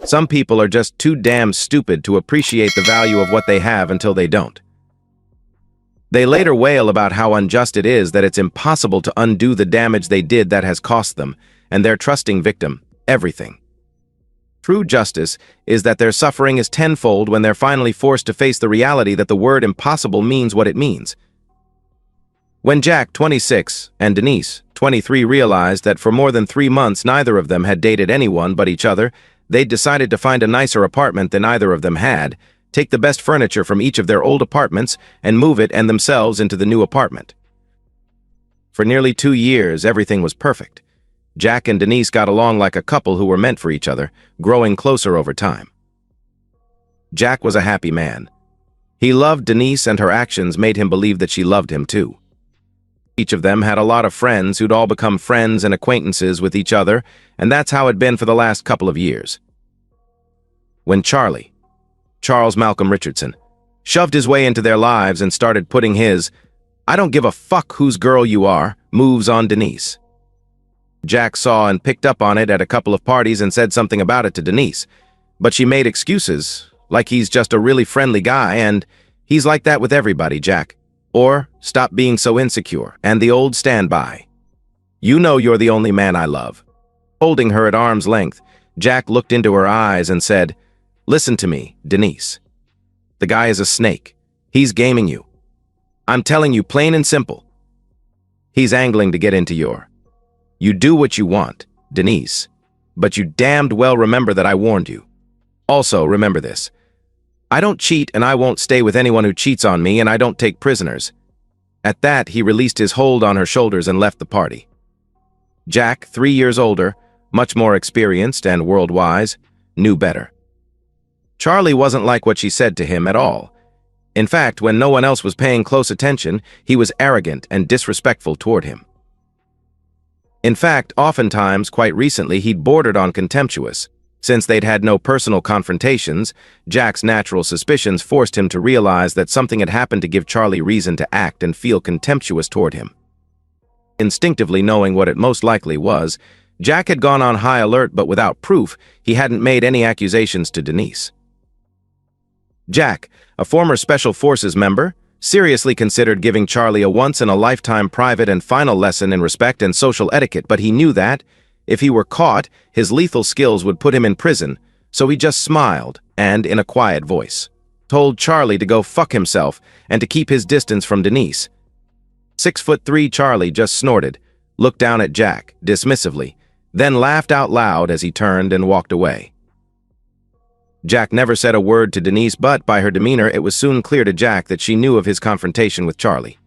Some people are just too damn stupid to appreciate the value of what they have until they don't. They later wail about how unjust it is that it's impossible to undo the damage they did that has cost them, and their trusting victim, everything. True justice is that their suffering is tenfold when they're finally forced to face the reality that the word impossible means what it means. When Jack, 26, and Denise, 23, realized that for more than 3 months neither of them had dated anyone but each other, they'd decided to find a nicer apartment than either of them had, take the best furniture from each of their old apartments, and move it and themselves into the new apartment. For nearly 2 years, everything was perfect. Jack and Denise got along like a couple who were meant for each other, growing closer over time. Jack was a happy man. He loved Denise, and her actions made him believe that she loved him too. Each of them had a lot of friends who'd all become friends and acquaintances with each other, and that's how it'd been for the last couple of years. When Charles Malcolm Richardson, shoved his way into their lives and started putting his "I don't give a fuck whose girl you are" moves on Denise. Jack saw and picked up on it at a couple of parties and said something about it to Denise, but she made excuses, like he's just a really friendly guy and he's like that with everybody, Jack. Or, stop being so insecure, and the old standby. You know you're the only man I love. Holding her at arm's length, Jack looked into her eyes and said, "Listen to me, Denise. The guy is a snake. He's gaming you. I'm telling you plain and simple. He's angling to get into your. You do what you want, Denise, but you damned well remember that I warned you. Also, remember this. I don't cheat and I won't stay with anyone who cheats on me, and I don't take prisoners." At that, he released his hold on her shoulders and left the party. Jack, 3 years older, much more experienced and world-wise, knew better. Charlie wasn't like what she said to him at all. In fact, when no one else was paying close attention, he was arrogant and disrespectful toward him. In fact, oftentimes, quite recently, he'd bordered on contemptuous. Since they'd had no personal confrontations, Jack's natural suspicions forced him to realize that something had happened to give Charlie reason to act and feel contemptuous toward him. Instinctively knowing what it most likely was, Jack had gone on high alert, but without proof, he hadn't made any accusations to Denise. Jack, a former Special Forces member, seriously considered giving Charlie a once-in-a-lifetime private and final lesson in respect and social etiquette, but he knew that, if he were caught, his lethal skills would put him in prison, so he just smiled and, in a quiet voice, told Charlie to go fuck himself and to keep his distance from Denise. 6'3" Charlie just snorted, looked down at Jack, dismissively, then laughed out loud as he turned and walked away. Jack never said a word to Denise, but by her demeanor it was soon clear to Jack that she knew of his confrontation with Charlie.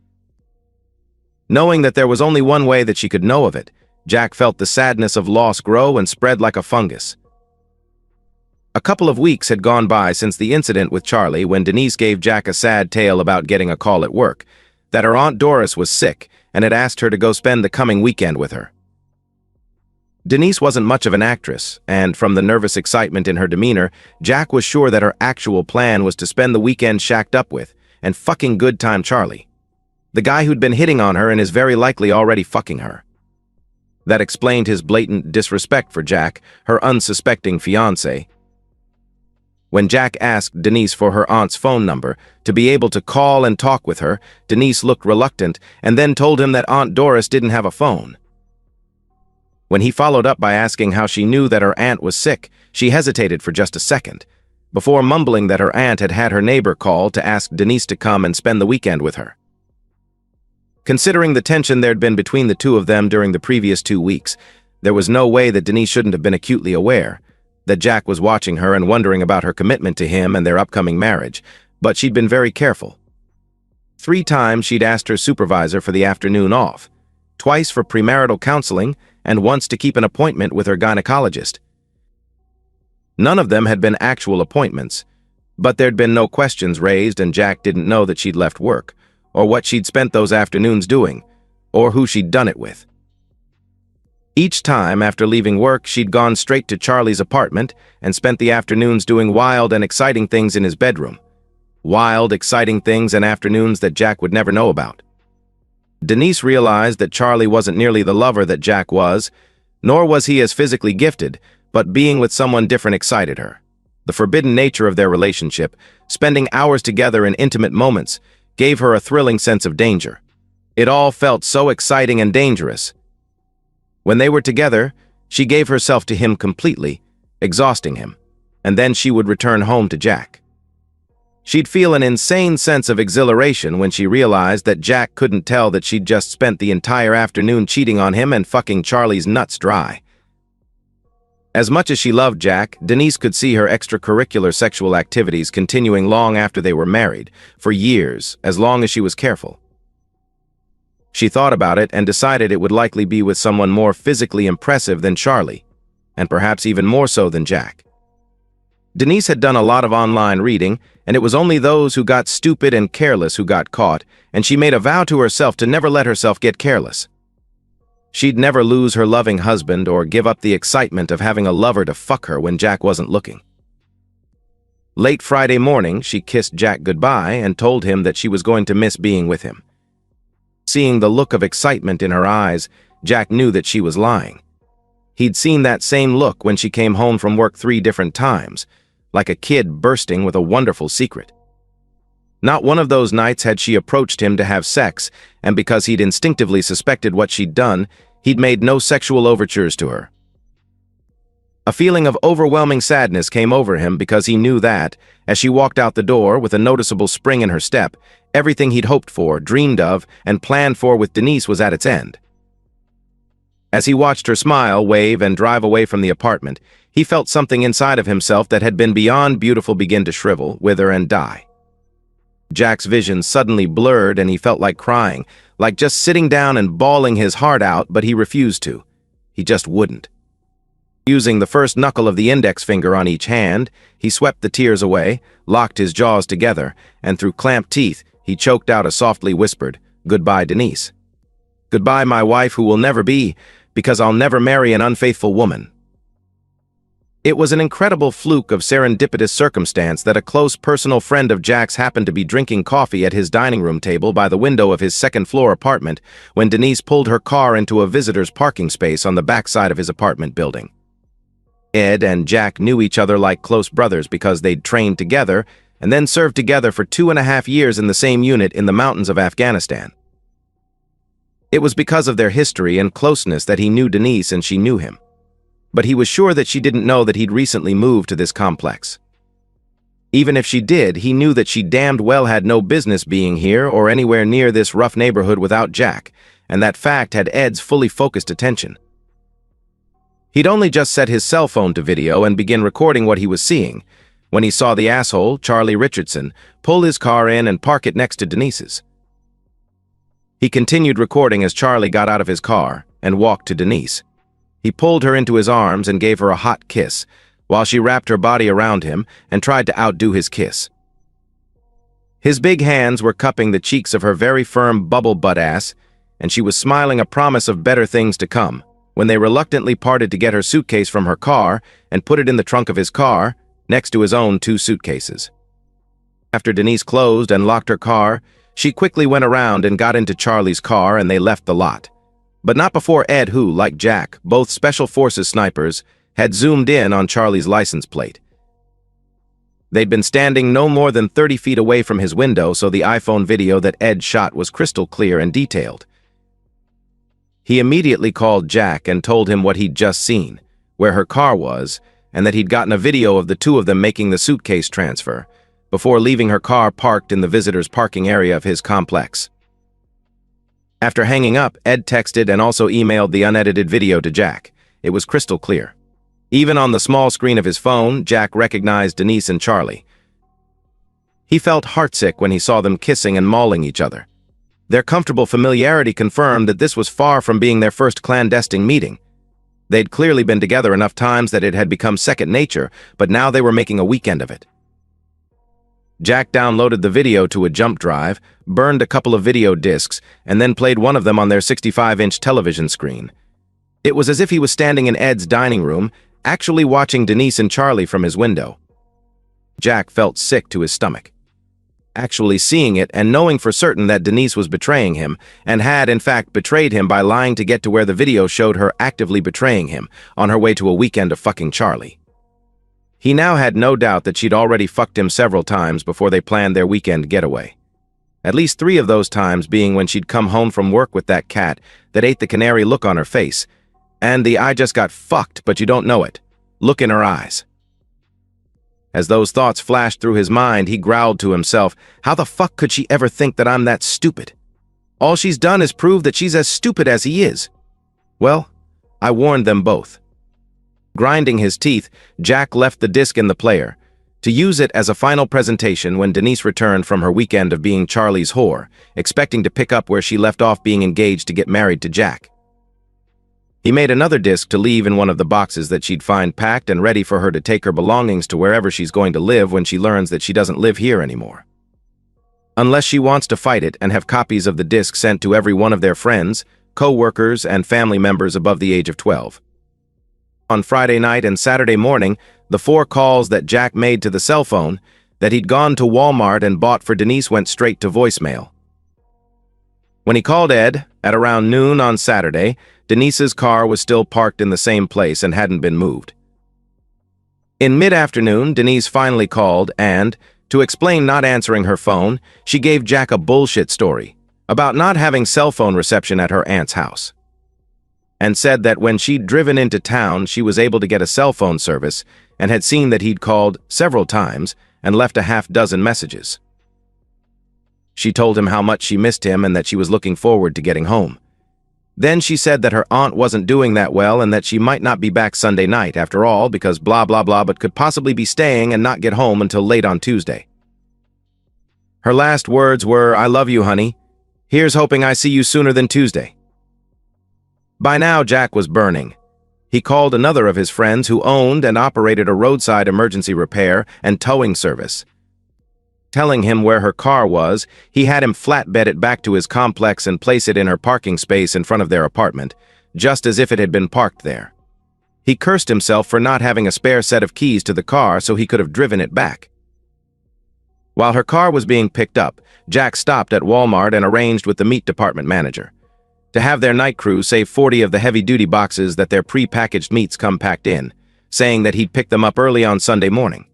Knowing that there was only one way that she could know of it, Jack felt the sadness of loss grow and spread like a fungus. A couple of weeks had gone by since the incident with Charlie when Denise gave Jack a sad tale about getting a call at work, that her Aunt Doris was sick and had asked her to go spend the coming weekend with her. Denise wasn't much of an actress, and from the nervous excitement in her demeanor, Jack was sure that her actual plan was to spend the weekend shacked up with and fucking good time Charlie, the guy who'd been hitting on her and is very likely already fucking her. That explained his blatant disrespect for Jack, her unsuspecting fiancé. When Jack asked Denise for her aunt's phone number to be able to call and talk with her, Denise looked reluctant and then told him that Aunt Doris didn't have a phone. When he followed up by asking how she knew that her aunt was sick, she hesitated for just a second, before mumbling that her aunt had had her neighbor call to ask Denise to come and spend the weekend with her. Considering the tension there'd been between the two of them during the previous 2 weeks, there was no way that Denise shouldn't have been acutely aware that Jack was watching her and wondering about her commitment to him and their upcoming marriage, but she'd been very careful. 3 times she'd asked her supervisor for the afternoon off, twice for premarital counseling, and once to keep an appointment with her gynecologist. None of them had been actual appointments, but there'd been no questions raised, and Jack didn't know that she'd left work, or what she'd spent those afternoons doing, or who she'd done it with. Each time after leaving work, she'd gone straight to Charlie's apartment and spent the afternoons doing wild and exciting things in his bedroom. Wild, exciting things and afternoons that Jack would never know about. Denise realized that Charlie wasn't nearly the lover that Jack was, nor was he as physically gifted, but being with someone different excited her. The forbidden nature of their relationship, spending hours together in intimate moments, gave her a thrilling sense of danger. It all felt so exciting and dangerous. When they were together, she gave herself to him completely, exhausting him, and then she would return home to Jack. She'd feel an insane sense of exhilaration when she realized that Jack couldn't tell that she'd just spent the entire afternoon cheating on him and fucking Charlie's nuts dry. As much as she loved Jack, Denise could see her extracurricular sexual activities continuing long after they were married, for years, as long as she was careful. She thought about it and decided it would likely be with someone more physically impressive than Charlie, and perhaps even more so than Jack. Denise had done a lot of online reading, and it was only those who got stupid and careless who got caught, and she made a vow to herself to never let herself get careless. She'd never lose her loving husband or give up the excitement of having a lover to fuck her when Jack wasn't looking. Late Friday morning, she kissed Jack goodbye and told him that she was going to miss being with him. Seeing the look of excitement in her eyes, Jack knew that she was lying. He'd seen that same look when she came home from work 3 different times, like a kid bursting with a wonderful secret. Not one of those nights had she approached him to have sex, and because he'd instinctively suspected what she'd done, he'd made no sexual overtures to her. A feeling of overwhelming sadness came over him because he knew that, as she walked out the door with a noticeable spring in her step, everything he'd hoped for, dreamed of, and planned for with Denise was at its end. As he watched her smile, wave, and drive away from the apartment, he felt something inside of himself that had been beyond beautiful begin to shrivel, wither, and die. Jack's vision suddenly blurred and he felt like crying, like just sitting down and bawling his heart out, but he refused to. He just wouldn't. Using the first knuckle of the index finger on each hand, he swept the tears away, locked his jaws together, and through clamped teeth, he choked out a softly whispered, "Goodbye, Denise. Goodbye, my wife who will never be, because I'll never marry an unfaithful woman." It was an incredible fluke of serendipitous circumstance that a close personal friend of Jack's happened to be drinking coffee at his dining room table by the window of his second-floor apartment when Denise pulled her car into a visitor's parking space on the backside of his apartment building. Ed and Jack knew each other like close brothers because they'd trained together and then served together for 2.5 years in the same unit in the mountains of Afghanistan. It was because of their history and closeness that he knew Denise and she knew him. But he was sure that she didn't know that he'd recently moved to this complex. Even if she did, he knew that she damned well had no business being here or anywhere near this rough neighborhood without Jack, and that fact had Ed's fully focused attention. He'd only just set his cell phone to video and begin recording what he was seeing, when he saw the asshole, Charlie Richardson, pull his car in and park it next to Denise's. He continued recording as Charlie got out of his car and walked to Denise. He pulled her into his arms and gave her a hot kiss, while she wrapped her body around him and tried to outdo his kiss. His big hands were cupping the cheeks of her very firm bubble butt ass, and she was smiling a promise of better things to come, when they reluctantly parted to get her suitcase from her car and put it in the trunk of his car, next to his own 2 suitcases. After Denise closed and locked her car, she quickly went around and got into Charlie's car and they left the lot. But not before Ed, who, like Jack, both Special Forces snipers, had zoomed in on Charlie's license plate. They'd been standing no more than 30 feet away from his window, so the iPhone video that Ed shot was crystal clear and detailed. He immediately called Jack and told him what he'd just seen, where her car was, and that he'd gotten a video of the 2 of them making the suitcase transfer, before leaving her car parked in the visitor's parking area of his complex. After hanging up, Ed texted and also emailed the unedited video to Jack. It was crystal clear. Even on the small screen of his phone, Jack recognized Denise and Charlie. He felt heartsick when he saw them kissing and mauling each other. Their comfortable familiarity confirmed that this was far from being their first clandestine meeting. They'd clearly been together enough times that it had become second nature, but now they were making a weekend of it. Jack downloaded the video to a jump drive, burned a couple of video discs, and then played one of them on their 65-inch television screen. It was as if he was standing in Ed's dining room, actually watching Denise and Charlie from his window. Jack felt sick to his stomach. actually seeing it and knowing for certain that Denise was betraying him, and had in fact betrayed him by lying to get to where the video showed her actively betraying him, on her way to a weekend of fucking Charlie. He now had no doubt that she'd already fucked him several times before they planned their weekend getaway. At least 3 of those times being when she'd come home from work with that cat that ate the canary look on her face, and the "I just got fucked but you don't know it" look in her eyes. As those thoughts flashed through his mind, he growled to himself, how the fuck could she ever think that I'm that stupid? All she's done is prove that she's as stupid as he is. Well, I warned them both. Grinding his teeth, Jack left the disc in the player, to use it as a final presentation when Denise returned from her weekend of being Charlie's whore, expecting to pick up where she left off being engaged to get married to Jack. He made another disc to leave in one of the boxes that she'd find packed and ready for her to take her belongings to wherever she's going to live when she learns that she doesn't live here anymore. Unless she wants to fight it and have copies of the disc sent to every one of their friends, co-workers, and family members above the age of 12. On Friday night and Saturday morning, the 4 calls that Jack made to the cell phone that he'd gone to Walmart and bought for Denise went straight to voicemail. When he called Ed, at around noon on Saturday, Denise's car was still parked in the same place and hadn't been moved. In mid-afternoon, Denise finally called and, to explain not answering her phone, she gave Jack a bullshit story about not having cell phone reception at her aunt's house, and said that when she'd driven into town, she was able to get a cell phone service and had seen that he'd called several times and left a half-dozen messages. She told him how much she missed him and that she was looking forward to getting home. Then she said that her aunt wasn't doing that well and that she might not be back Sunday night after all because blah blah blah, but could possibly be staying and not get home until late on Tuesday. Her last words were, "I love you, honey. Here's hoping I see you sooner than Tuesday." By now, Jack was burning. He called another of his friends who owned and operated a roadside emergency repair and towing service. Telling him where her car was, he had him flatbed it back to his complex and place it in her parking space in front of their apartment, just as if it had been parked there. He cursed himself for not having a spare set of keys to the car so he could have driven it back. While her car was being picked up, Jack stopped at Walmart and arranged with the meat department manager to have their night crew save 40 of the heavy-duty boxes that their pre-packaged meats come packed in, saying that he'd pick them up early on Sunday morning.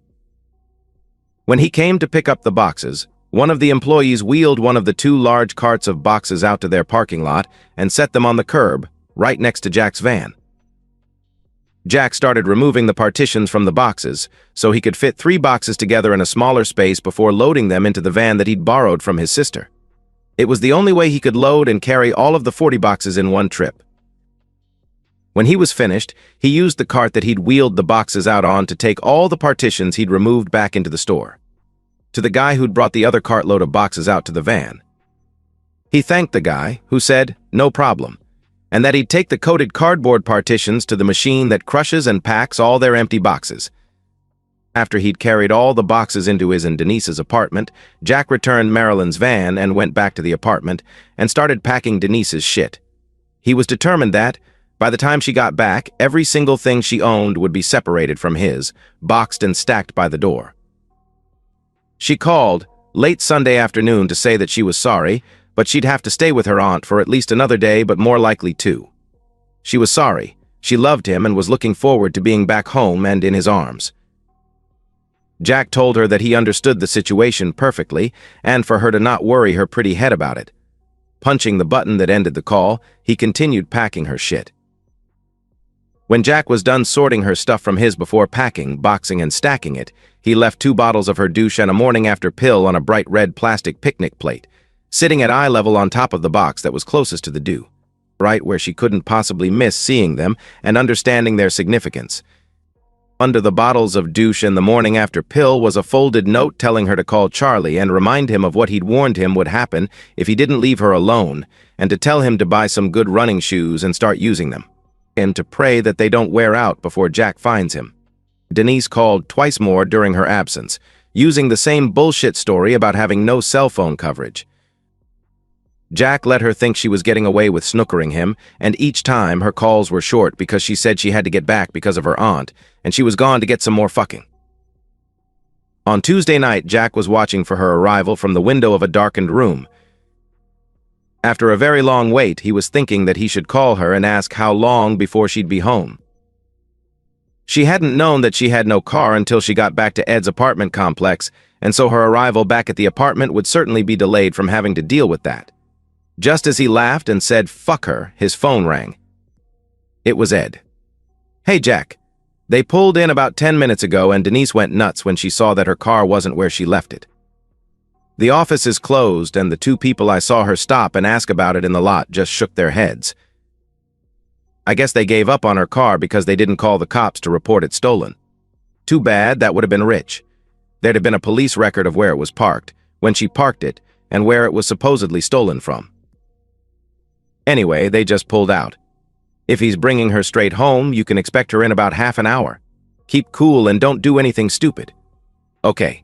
When he came to pick up the boxes, one of the employees wheeled one of the 2 large carts of boxes out to their parking lot and set them on the curb, right next to Jack's van. Jack started removing the partitions from the boxes so he could fit 3 boxes together in a smaller space before loading them into the van that he'd borrowed from his sister. It was the only way he could load and carry all of the 40 boxes in one trip. When he was finished, he used the cart that he'd wheeled the boxes out on to take all the partitions he'd removed back into the store, to the guy who'd brought the other cartload of boxes out to the van. He thanked the guy, who said, "No problem," and that he'd take the coated cardboard partitions to the machine that crushes and packs all their empty boxes. After he'd carried all the boxes into his and Denise's apartment, Jack returned Marilyn's van and went back to the apartment and started packing Denise's shit. He was determined that, by the time she got back, every single thing she owned would be separated from his, boxed and stacked by the door. She called late Sunday afternoon to say that she was sorry, but she'd have to stay with her aunt for at least another day, but more likely 2. She was sorry. She loved him and was looking forward to being back home and in his arms. Jack told her that he understood the situation perfectly and for her to not worry her pretty head about it. Punching the button that ended the call, he continued packing her shit. When Jack was done sorting her stuff from his before packing, boxing, and stacking it, he left 2 bottles of her douche and a morning after pill on a bright red plastic picnic plate, sitting at eye level on top of the box that was closest to the dew, right where she couldn't possibly miss seeing them and understanding their significance. Under the bottles of douche and the morning after pill was a folded note telling her to call Charlie and remind him of what he'd warned him would happen if he didn't leave her alone, and to tell him to buy some good running shoes and start using them, and to pray that they don't wear out before Jack finds him. Denise called twice more during her absence, using the same bullshit story about having no cell phone coverage. Jack let her think she was getting away with snookering him, and each time her calls were short because she said she had to get back because of her aunt, and she was gone to get some more fucking. On Tuesday night, Jack was watching for her arrival from the window of a darkened room. After a very long wait, he was thinking that he should call her and ask how long before she'd be home. She hadn't known that she had no car until she got back to Ed's apartment complex, and so her arrival back at the apartment would certainly be delayed from having to deal with that. Just as he laughed and said, "Fuck her," his phone rang. It was Ed. "Hey, Jack. They pulled in about 10 minutes ago and Denise went nuts when she saw that her car wasn't where she left it. The office is closed and the two people I saw her stop and ask about it in the lot just shook their heads. I guess they gave up on her car because they didn't call the cops to report it stolen. Too bad, that would have been rich. There'd have been a police record of where it was parked, when she parked it, and where it was supposedly stolen from. Anyway, they just pulled out. If he's bringing her straight home, you can expect her in about half an hour. Keep cool and don't do anything stupid." "Okay."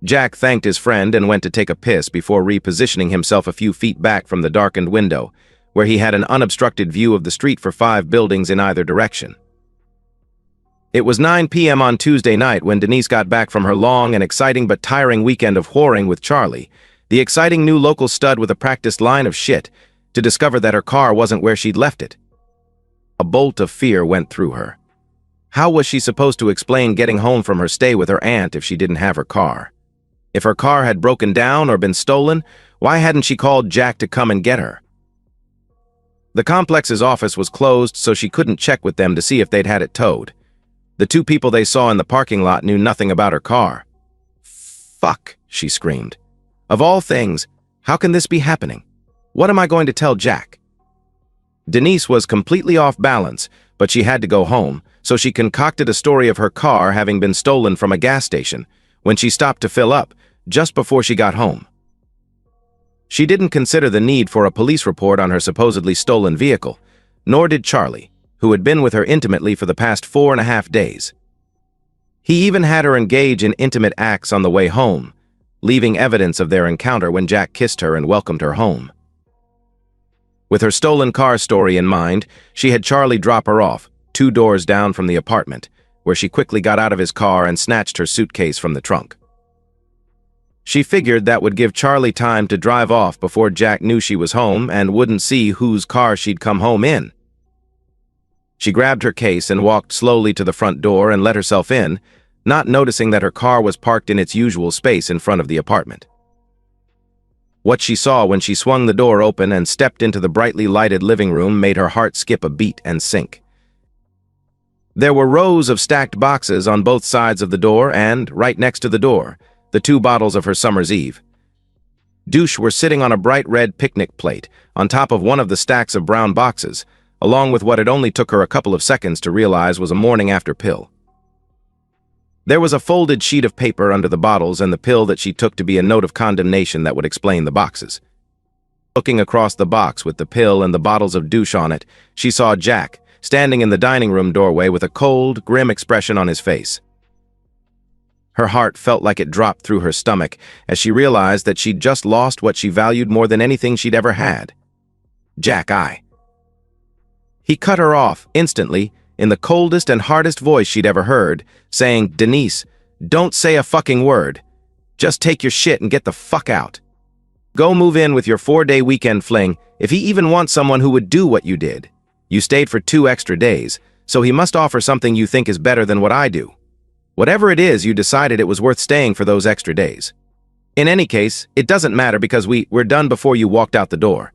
Jack thanked his friend and went to take a piss before repositioning himself a few feet back from the darkened window, where he had an unobstructed view of the street for 5 buildings in either direction. It was 9 p.m. on Tuesday night when Denise got back from her long and exciting but tiring weekend of whoring with Charlie, the exciting new local stud with a practiced line of shit, to discover that her car wasn't where she'd left it. A bolt of fear went through her. How was she supposed to explain getting home from her stay with her aunt if she didn't have her car? If her car had broken down or been stolen, why hadn't she called Jack to come and get her? The complex's office was closed, so she couldn't check with them to see if they'd had it towed. The two people they saw in the parking lot knew nothing about her car. "Fuck," she screamed. "Of all things, how can this be happening? What am I going to tell Jack?" Denise was completely off balance, but she had to go home, so she concocted a story of her car having been stolen from a gas station when she stopped to fill up just before she got home. She didn't consider the need for a police report on her supposedly stolen vehicle, nor did Charlie, who had been with her intimately for the past 4.5 days. He even had her engage in intimate acts on the way home, leaving evidence of their encounter when Jack kissed her and welcomed her home. With her stolen car story in mind, she had Charlie drop her off, 2 doors down from the apartment, where she quickly got out of his car and snatched her suitcase from the trunk. She figured that would give Charlie time to drive off before Jack knew she was home and wouldn't see whose car she'd come home in. She grabbed her case and walked slowly to the front door and let herself in, not noticing that her car was parked in its usual space in front of the apartment. What she saw when she swung the door open and stepped into the brightly lighted living room made her heart skip a beat and sink. There were rows of stacked boxes on both sides of the door and, right next to the door, the 2 bottles of her summer's eve. Douche were sitting on a bright red picnic plate on top of one of the stacks of brown boxes, along with what it only took her a couple of seconds to realize was a morning after pill. There was a folded sheet of paper under the bottles and the pill that she took to be a note of condemnation that would explain the boxes. Looking across the box with the pill and the bottles of douche on it, she saw Jack, standing in the dining room doorway with a cold, grim expression on his face. Her heart felt like it dropped through her stomach as she realized that she'd just lost what she valued more than anything she'd ever had. Jack, He cut her off, instantly, in the coldest and hardest voice she'd ever heard, saying, "Denise, don't say a fucking word. Just take your shit and get the fuck out. Go move in with your 4-day weekend fling if he even wants someone who would do what you did. You stayed for 2 extra days, so he must offer something you think is better than what I do. Whatever it is, you decided it was worth staying for those extra days. In any case, it doesn't matter because we're done before you walked out the door.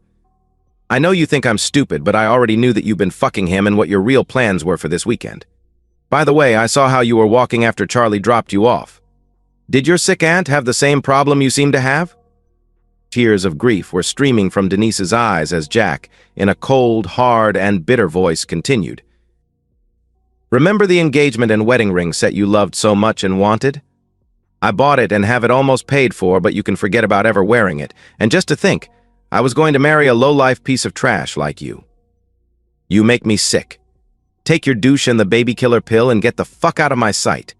I know you think I'm stupid, but I already knew that you've been fucking him and what your real plans were for this weekend. By the way, I saw how you were walking after Charlie dropped you off. Did your sick aunt have the same problem you seem to have?" Tears of grief were streaming from Denise's eyes as Jack, in a cold, hard, and bitter voice, continued. "Remember the engagement and wedding ring set you loved so much and wanted? I bought it and have it almost paid for, but you can forget about ever wearing it. And just to think, I was going to marry a low-life piece of trash like you. You make me sick. Take your douche and the baby killer pill and get the fuck out of my sight.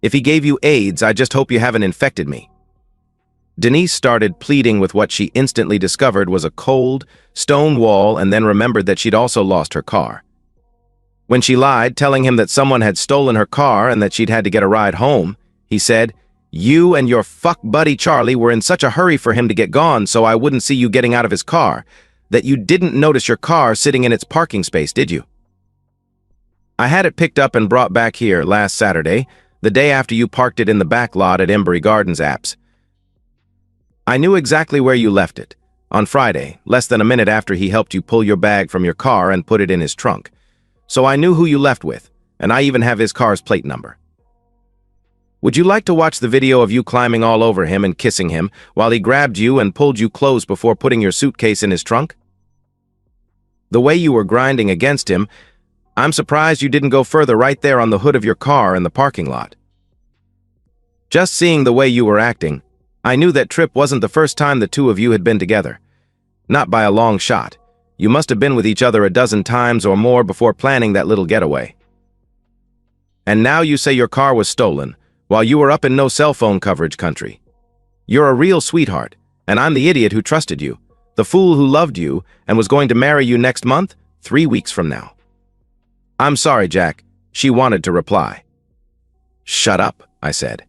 If he gave you AIDS, I just hope you haven't infected me." Denise started pleading with what she instantly discovered was a cold, stone wall, and then remembered that she'd also lost her car. When she lied, telling him that someone had stolen her car and that she'd had to get a ride home, he said. "You and your fuck buddy Charlie were in such a hurry for him to get gone so I wouldn't see you getting out of his car, that you didn't notice your car sitting in its parking space, did you? I had it picked up and brought back here last Saturday, the day after you parked it in the back lot at Embry Gardens apps. I knew exactly where you left it, on Friday, less than a minute after he helped you pull your bag from your car and put it in his trunk. So I knew who you left with, and I even have his car's plate number. Would you like to watch the video of you climbing all over him and kissing him while he grabbed you and pulled you close before putting your suitcase in his trunk? The way you were grinding against him, I'm surprised you didn't go further right there on the hood of your car in the parking lot. Just seeing the way you were acting, I knew that trip wasn't the first time the two of you had been together. Not by a long shot. You must have been with each other a dozen times or more before planning that little getaway. And now you say your car was stolen, while you were up in no cell phone coverage country. You're a real sweetheart, and I'm the idiot who trusted you, the fool who loved you and was going to marry you next month, 3 weeks from now. I'm sorry, Jack, she wanted to reply. Shut up, I said.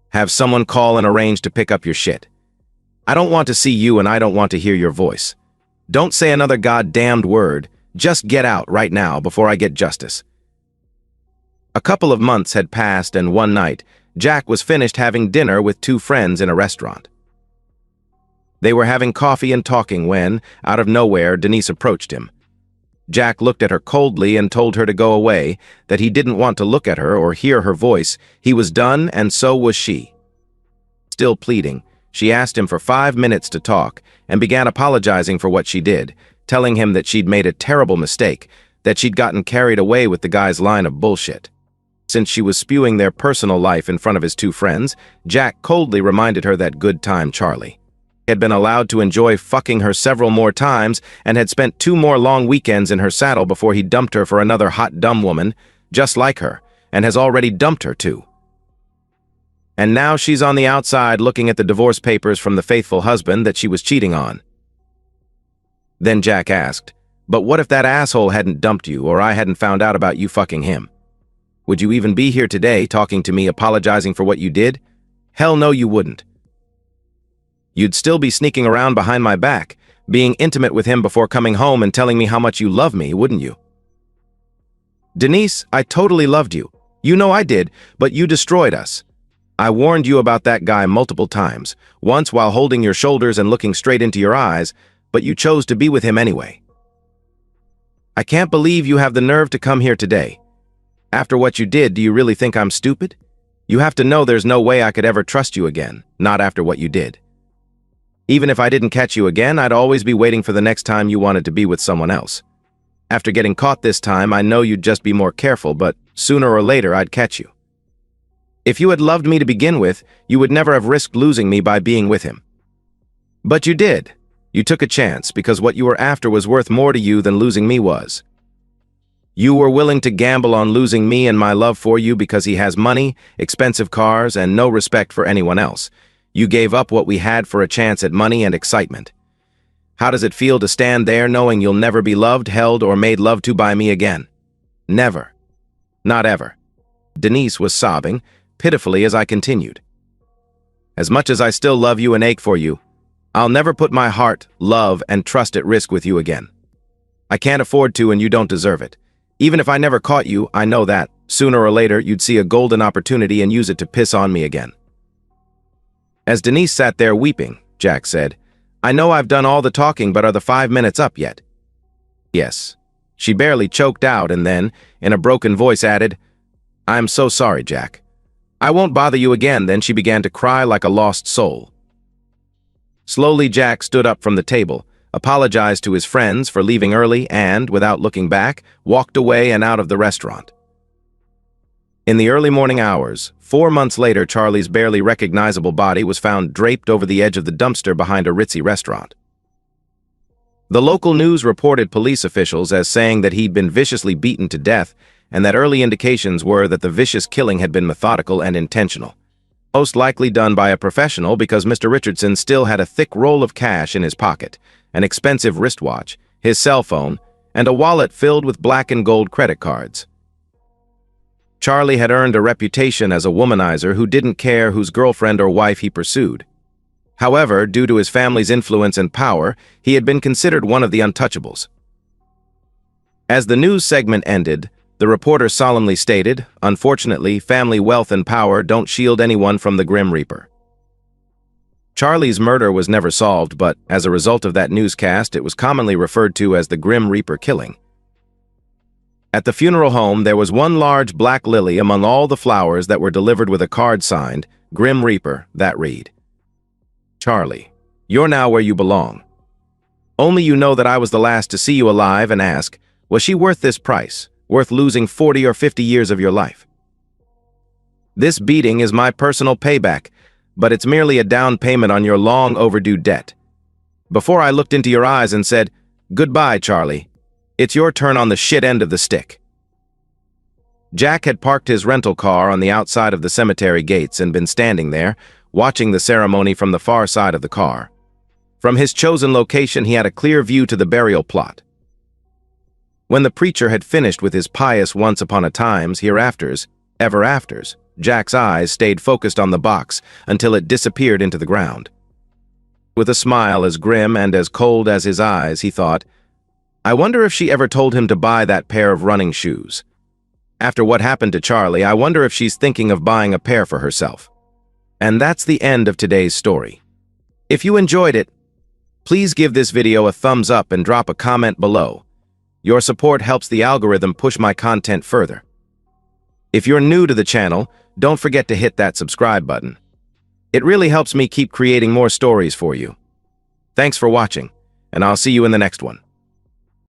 Have someone call and arrange to pick up your shit. I don't want to see you and I don't want to hear your voice. Don't say another goddamned word, just get out right now before I get justice. A couple of months had passed and one night, Jack was finished having dinner with 2 friends in a restaurant. They were having coffee and talking when, out of nowhere, Denise approached him. Jack looked at her coldly and told her to go away, that he didn't want to look at her or hear her voice. He was done, and so was she. Still pleading, she asked him for 5 minutes to talk and began apologizing for what she did, telling him that she'd made a terrible mistake, that she'd gotten carried away with the guy's line of bullshit. Since she was spewing their personal life in front of his 2 friends, Jack coldly reminded her that good time Charlie had been allowed to enjoy fucking her several more times and had spent 2 more long weekends in her saddle before he dumped her for another hot dumb woman, just like her, and has already dumped her too. And now she's on the outside looking at the divorce papers from the faithful husband that she was cheating on. Then Jack asked, but what if that asshole hadn't dumped you or I hadn't found out about you fucking him? Would you even be here today talking to me apologizing for what you did? Hell no, you wouldn't. You'd still be sneaking around behind my back, being intimate with him before coming home and telling me how much you love me, wouldn't you? Denise, I totally loved you. You know I did, but you destroyed us. I warned you about that guy multiple times, once while holding your shoulders and looking straight into your eyes, but you chose to be with him anyway. I can't believe you have the nerve to come here today. After what you did, do you really think I'm stupid? You have to know there's no way I could ever trust you again, not after what you did. Even if I didn't catch you again, I'd always be waiting for the next time you wanted to be with someone else. After getting caught this time, I know you'd just be more careful, but sooner or later I'd catch you. If you had loved me to begin with, you would never have risked losing me by being with him. But you did. You took a chance because what you were after was worth more to you than losing me was. You were willing to gamble on losing me and my love for you because he has money, expensive cars, and no respect for anyone else. You gave up what we had for a chance at money and excitement. How does it feel to stand there knowing you'll never be loved, held, or made love to by me again? Never. Not ever. Denise was sobbing, pitifully as I continued. As much as I still love you and ache for you, I'll never put my heart, love, and trust at risk with you again. I can't afford to and you don't deserve it. Even if I never caught you, I know that, sooner or later, you'd see a golden opportunity and use it to piss on me again. As Denise sat there weeping, Jack said, I know I've done all the talking, but are the 5 minutes up yet? Yes. She barely choked out and then, in a broken voice, added, I'm so sorry, Jack. I won't bother you again. Then she began to cry like a lost soul. Slowly, Jack stood up from the table, apologized to his friends for leaving early and, without looking back, walked away and out of the restaurant. In the early morning hours, 4 months later, Charlie's barely recognizable body was found draped over the edge of the dumpster behind a ritzy restaurant. The local news reported police officials as saying that he'd been viciously beaten to death and that early indications were that the vicious killing had been methodical and intentional. Most likely done by a professional because Mr. Richardson still had a thick roll of cash in his pocket, an expensive wristwatch, his cell phone, and a wallet filled with black and gold credit cards. Charlie had earned a reputation as a womanizer who didn't care whose girlfriend or wife he pursued. However, due to his family's influence and power, he had been considered one of the untouchables. As the news segment ended, the reporter solemnly stated, "Unfortunately, family wealth and power don't shield anyone from the Grim Reaper." Charlie's murder was never solved, but as a result of that newscast, it was commonly referred to as the Grim Reaper killing. At the funeral home, there was one large black lily among all the flowers that were delivered with a card signed, "Grim Reaper," that read, "Charlie, you're now where you belong. Only you know that I was the last to see you alive and ask, was she worth this price, worth losing 40 or 50 years of your life? This beating is my personal payback, but it's merely a down payment on your long overdue debt. Before I looked into your eyes and said, 'Goodbye, Charlie,' it's your turn on the shit end of the stick." Jack had parked his rental car on the outside of the cemetery gates and been standing there, watching the ceremony from the far side of the car. From his chosen location, he had a clear view to the burial plot. When the preacher had finished with his pious once upon a times, hereafters, ever afters, Jack's eyes stayed focused on the box until it disappeared into the ground. With a smile as grim and as cold as his eyes, he thought, "I wonder if she ever told him to buy that pair of running shoes. After what happened to Charlie, I wonder if she's thinking of buying a pair for herself." And that's the end of today's story. If you enjoyed it, please give this video a thumbs up and drop a comment below. Your support helps the algorithm push my content further. If you're new to the channel, don't forget to hit that subscribe button. It really helps me keep creating more stories for you. Thanks for watching, and I'll see you in the next one.